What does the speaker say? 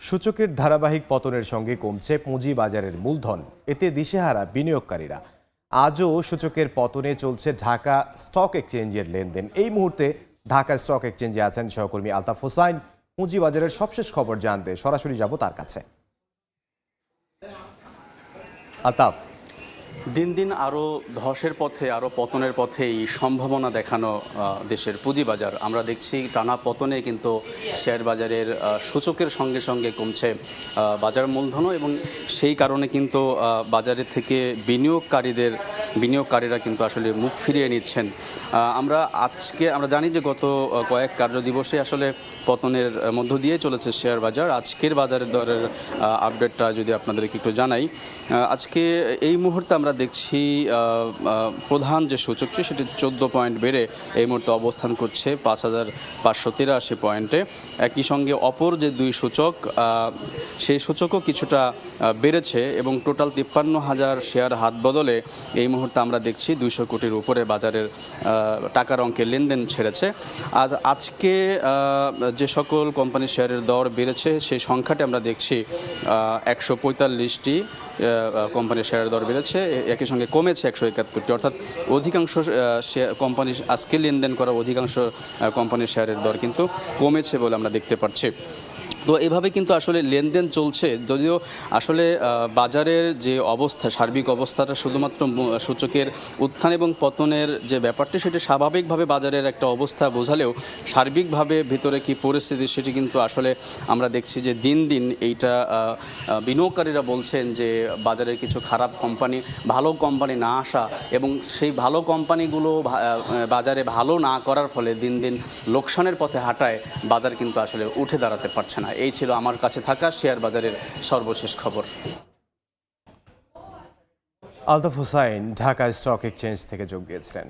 সূচকের ধারাবাহিক পতনের সঙ্গে কমছে পুঁজিবাজারের মূলধন, এতে দিশেহারা বিনিয়োগকারীরা। আজও সূচকের পতনে চলছে ঢাকা স্টক এক্সচেঞ্জের লেনদেন। এই মুহূর্তে ঢাকা স্টক এক্সচেঞ্জে আছেন সহকর্মী আলতাফ হোসাইন। পুঁজিবাজারের সবশেষ খবর জানতে সরাসরি যাব তার কাছে। আলতাফ, দিন দিন আরও ধসের পথে, আরও পতনের পথেই সম্ভাবনা দেখানো দেশের পুঁজিবাজার। আমরা দেখছি টানা পতনে কিন্তু শেয়ার বাজারের সূচকের সঙ্গে সঙ্গে কমছে বাজার মূলধনও, এবং সেই কারণে কিন্তু বাজারের থেকে বিনিয়োগকারীরা কিন্তু আসলে মুখ ফিরিয়ে নিচ্ছেন। আমরা জানি যে গত কয়েক কার্যদিবসে আসলে পতনের মধ্য দিয়ে চলেছে শেয়ার বাজার। আজকের বাজারের দরের আপডেটটা যদি আপনাদেরকে একটু জানাই, আজকে এই মুহূর্তে আমরা দেখছি প্রধান যে সূচকটি সেটি 14 পয়েন্ট বেড়ে এই মুহূর্তে অবস্থান করছে 5,583 পয়েন্টে। একই সঙ্গে অপর যে দুই সূচক, সেই সূচকও কিছুটা বেড়েছে এবং টোটাল 53,000 শেয়ার হাত বদলে এই মুহূর্তে আমরা দেখছি 200 কোটির উপরে বাজারের টাকার অঙ্কের লেনদেন ছেড়েছে। আজকে যে সকল কোম্পানির শেয়ারের দর বেড়েছে সেই সংখ্যাটি আমরা দেখছি 145টি কোম্পানির শেয়ারের দর বেড়েছে। একই সঙ্গে কমেছে 171টি, অর্থাৎ অধিকাংশ কোম্পানি আজকে লেনদেন করা অধিকাংশ কোম্পানির শেয়ারের দর কিন্তু কমেছে বলে আমরা দেখতে পাচ্ছি। তো এভাবে কিন্তু আসলে লেনদেন চলছে, যদিও আসলে বাজারের যে অবস্থা, সার্বিক অবস্থাটা শুধুমাত্র সূচকের উত্থান এবং পতনের যে ব্যাপারটি সেটি স্বাভাবিকভাবে বাজারের একটা অবস্থা বোঝালেও সার্বিকভাবে ভিতরে কি পরিস্থিতি সেটি কিন্তু আসলে আমরা দেখছি যে দিন দিন এইটা বিনিয়োগকারীরা বলছেন যে বাজারের কিছু খারাপ কোম্পানি, ভালো কোম্পানি না আসা এবং সেই ভালো কোম্পানিগুলো বাজারে ভালো না করার ফলে দিন দিন লোকসানের পথে হাঁটায় বাজার কিন্তু আসলে উঠে দাঁড়াতে পারছে না। এই ছিল আমার কাছে থাকা শেয়ার বাজারের সর্বশেষ খবর। আলতাফ হোসাইন ঢাকা স্টক এক্সচেঞ্জ থেকে যোগ দিয়েছিলেন।